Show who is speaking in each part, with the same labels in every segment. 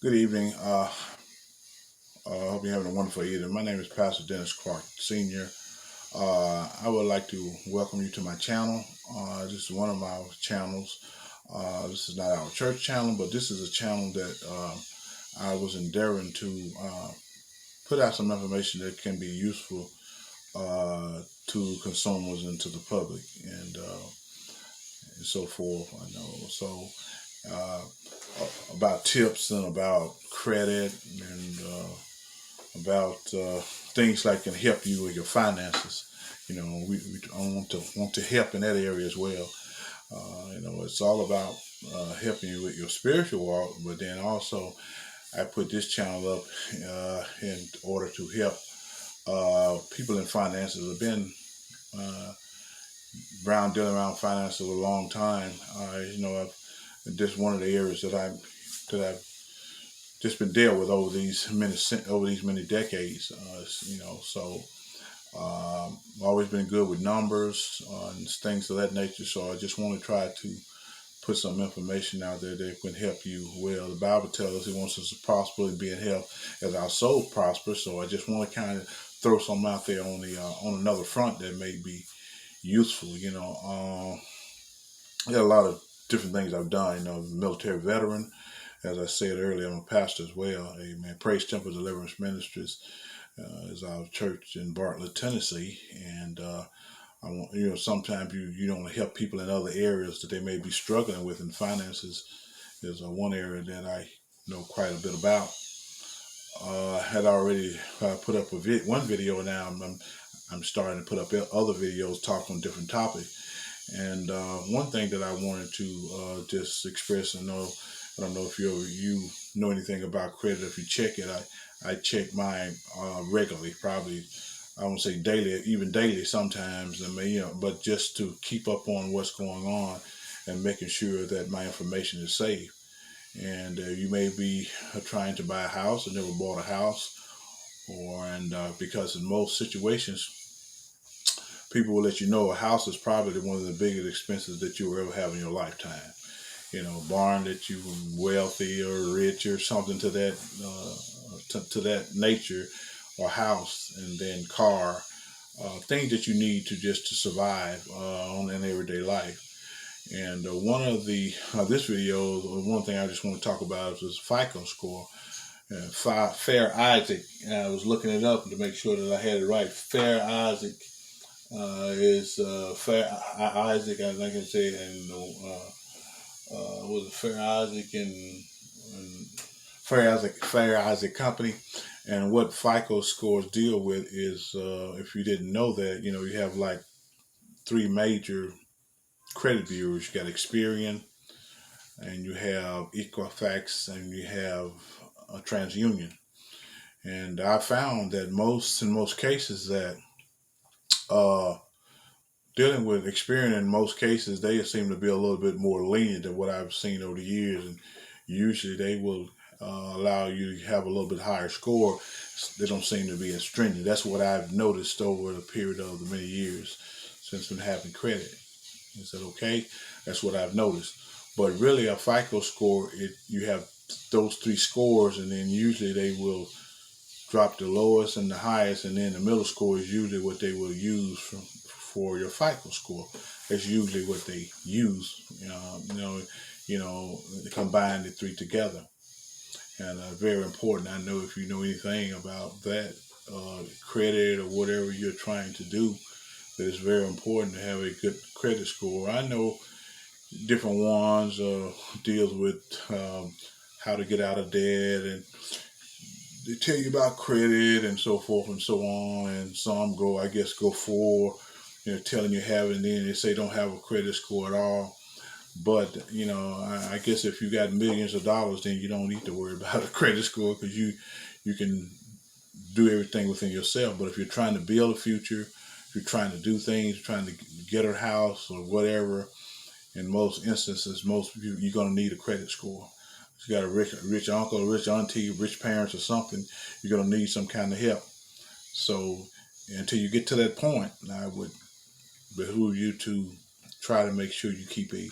Speaker 1: Good evening. I hope you're having a wonderful evening. My name is Pastor Dennis Clark, Sr. I would like to welcome you to my channel. This is one of my channels. This is not our church channel, but this is a channel that I was endeavoring to put out some information that can be useful to consumers and to the public and so forth. I know. So uh, about tips and about credit and about things that can help you with your finances. We want to help in that area as well. It's all about helping you with your spiritual walk, but then also I put this channel up in order to help people in finances. I've been dealing around finances a long time. This one of the areas that I've just been dealt with over these many decades. I've always been good with numbers and things of that nature. So I just want to try to put some information out there that can help you well. The Bible tells us He wants us to prosper and be in health as our soul prospers. So I just want to kind of throw something out there on another front that may be useful. I got a lot of different things I've done. Military veteran. As I said earlier, I'm a pastor as well. Amen. Praise Temple Deliverance Ministries is our church in Bartlett, Tennessee, and I want sometimes you don't help people in other areas that they may be struggling with, and finances is one area that I know quite a bit about. I had already put up one video. Now I'm starting to put up other videos talking on different topics. And one thing that I wanted to just express, I don't know if you know anything about credit. If you check it, I check mine regularly, probably I won't say daily, even daily sometimes. But just to keep up on what's going on and making sure that my information is safe. And you may be trying to buy a house or never bought a house, because in most situations, people will let you know a house is probably one of the biggest expenses that you will ever have in your lifetime. Barring that you wealthy or rich or something to that nature, or house, and then car, things that you need to survive on an everyday life. And this video, one thing I just want to talk about is FICO score. Fair Isaac. I was looking it up to make sure that I had it right. Fair Isaac is Fair Isaac. I think I say it, and was it Fair Isaac and Fair Isaac Company. And what FICO scores deal with is, if you didn't know that, you have like three major credit bureaus. You got Experian, and you have Equifax, and you have TransUnion. And I found that in most cases that uh, dealing with Experian, in most cases, they seem to be a little bit more lenient than what I've seen over the years. And usually they will allow you to have a little bit higher score. They don't seem to be as stringent. That's what I've noticed over the period of the many years since been having credit. Is that okay? That's what I've noticed. But really, a FICO score, you have those three scores, and then usually they will drop the lowest and the highest, and then the middle score is usually what they will use for your FICO score. That's usually what they use. Combine the three together, and very important. I know if you know anything about that credit or whatever you're trying to do, that it's very important to have a good credit score. I know different ones deals with how to get out of debt, and they tell you about credit and so forth and so on. And some go for, telling you have it, and then they say don't have a credit score at all. But, I guess if you got millions of dollars, then you don't need to worry about a credit score, because you can do everything within yourself. But if you're trying to build a future, if you're trying to do things, trying to get a house or whatever, in most instances, most of you're going to need a credit score. If you got a rich uncle, rich auntie, rich parents or something, you're going to need some kind of help. So until you get to that point, I would behoove you to try to make sure you keep a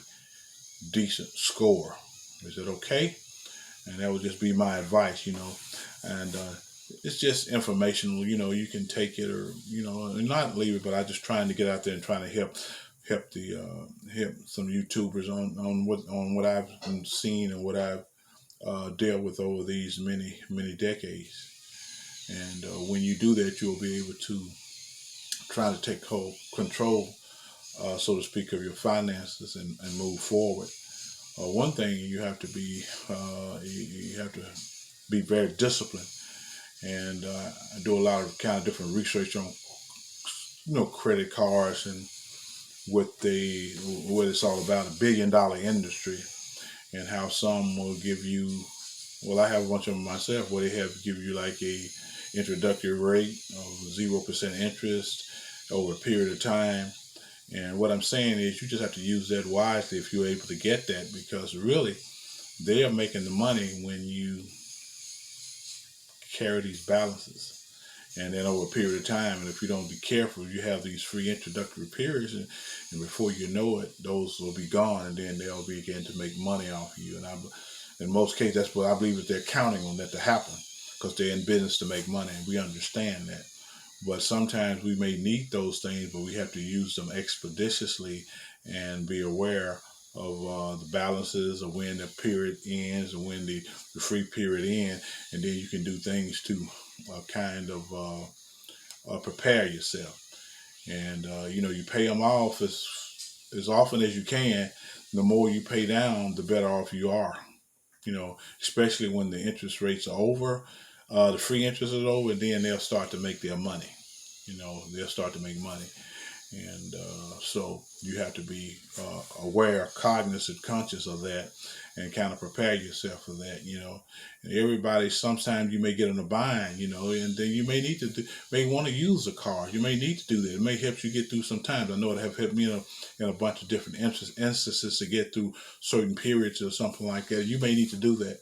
Speaker 1: decent score. Is it okay? And that would just be my advice, and it's just informational. You can take it or and not leave it, but I just trying to get out there and trying to help some YouTubers on what I've seen and what I've dealt with over these many decades. And when you do that, you'll be able to try to take control, so to speak, of your finances and move forward. One thing you have to be very disciplined, and I do a lot of kind of different research on credit cards and what it's all about, $1 billion industry, and how some will give you. Well, I have a bunch of them myself where they give you like a introductory rate of 0% interest over a period of time. And what I'm saying is, you just have to use that wisely if you're able to get that, because really they are making the money when you carry these balances. And then over a period of time, and if you don't be careful, you have these free introductory periods, and before you know it, those will be gone, and then they'll begin to make money off of you. And in most cases, that's what I believe that they're counting on that to happen, because they're in business to make money, and we understand that. But sometimes we may need those things, but we have to use them expeditiously and be aware of the balances, of when the period ends, and when the free period ends, and then you can do things to kind of prepare yourself. And you pay them off as often as you can. The more you pay down, the better off you are. Especially when the interest rates are over, the free interest is over, and then they'll start to make their money. They'll start to make money. And so you have to be aware, cognizant, conscious of that, and kind of prepare yourself for that. And everybody, sometimes you may get in a bind, and then you may want to use a car. You may need to do that. It may help you get through some times. I know it have helped me in a bunch of different instances to get through certain periods or something like that. You may need to do that.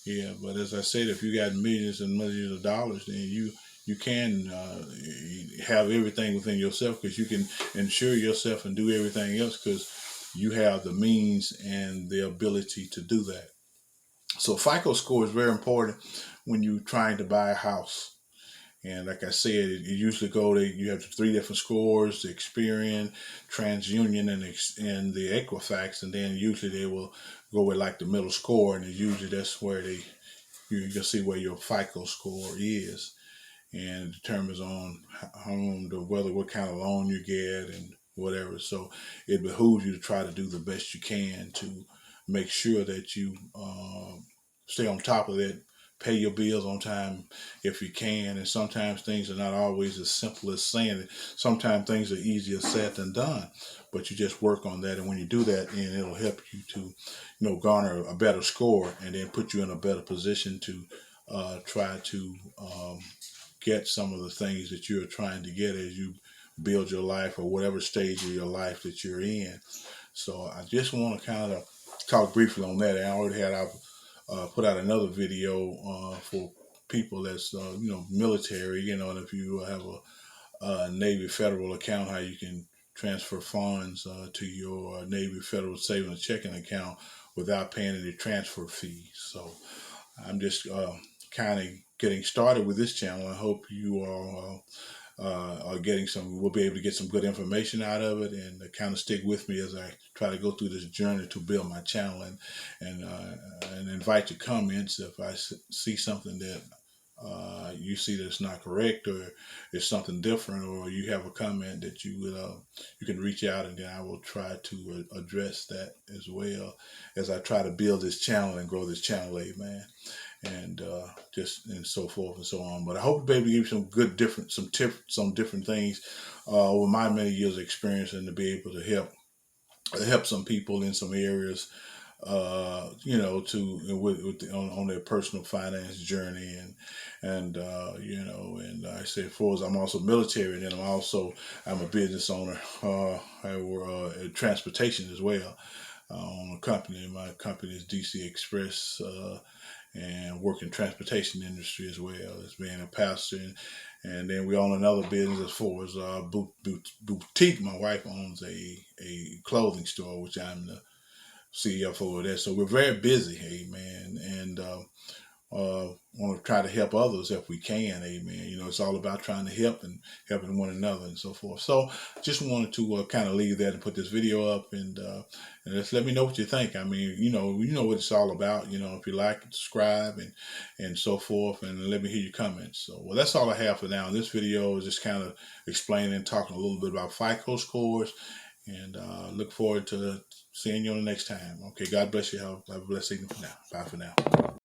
Speaker 1: Yeah, but as I said, if you got millions and millions of dollars, then you can have everything within yourself, because you can insure yourself and do everything else, because you have the means and the ability to do that. So FICO score is very important when you're trying to buy a house. And like I said, it usually you have 3 different scores: the Experian, TransUnion, and the Equifax. And then usually they will go with like the middle score, and usually that's where you can see where your FICO score is, and it determines on what kind of loan you get and whatever. So it behooves you to try to do the best you can to make sure that you stay on top of it, pay your bills on time if you can. And sometimes things are not always as simple as saying it. Sometimes things are easier said than done, but you just work on that. And when you do that, and it'll help you to, garner a better score, and then put you in a better position to try to get some of the things that you're trying to get as you build your life, or whatever stage of your life that you're in. So I just want to kind of talk briefly on that. I've put out another video for people that's military, and if you have a Navy Federal account, how you can transfer funds to your Navy Federal Savings Checking account without paying any transfer fees. So I'm just kind of getting started with this channel. I hope you are getting we'll be able to get some good information out of it, and kind of stick with me as I try to go through this journey to build my channel, and invite your comments if I see something that you see that's not correct, or it's something different, or you have a comment that you can reach out, and then I will try to address that as well as I try to build this channel and grow this channel, amen. And and so forth and so on. But I hope to be able to give you some different things over my many years of experience, and to be able to help some people in some areas, on their personal finance journey, and I say, for us, I'm also military, and then I'm a business owner. I work transportation as well. On a company. My company is DC Express, and work in transportation industry as well as being a pastor. And then we own another business as far as boutique. My wife owns a clothing store, which I'm the CEO for that. So we're very busy, amen. And want to try to help others if we can. Amen. You know, it's all about trying to help and helping one another and so forth. So just wanted to kind of leave that and put this video up, and just let me know what you think. I mean, you know what it's all about. You know, if you like it, subscribe and so forth, and let me hear your comments. So, well, that's all I have for now. This video is just kind of explaining, talking a little bit about FICO scores, and look forward to seeing you on the next time. Okay, God bless you. Have a blessed evening for now. Bye for now.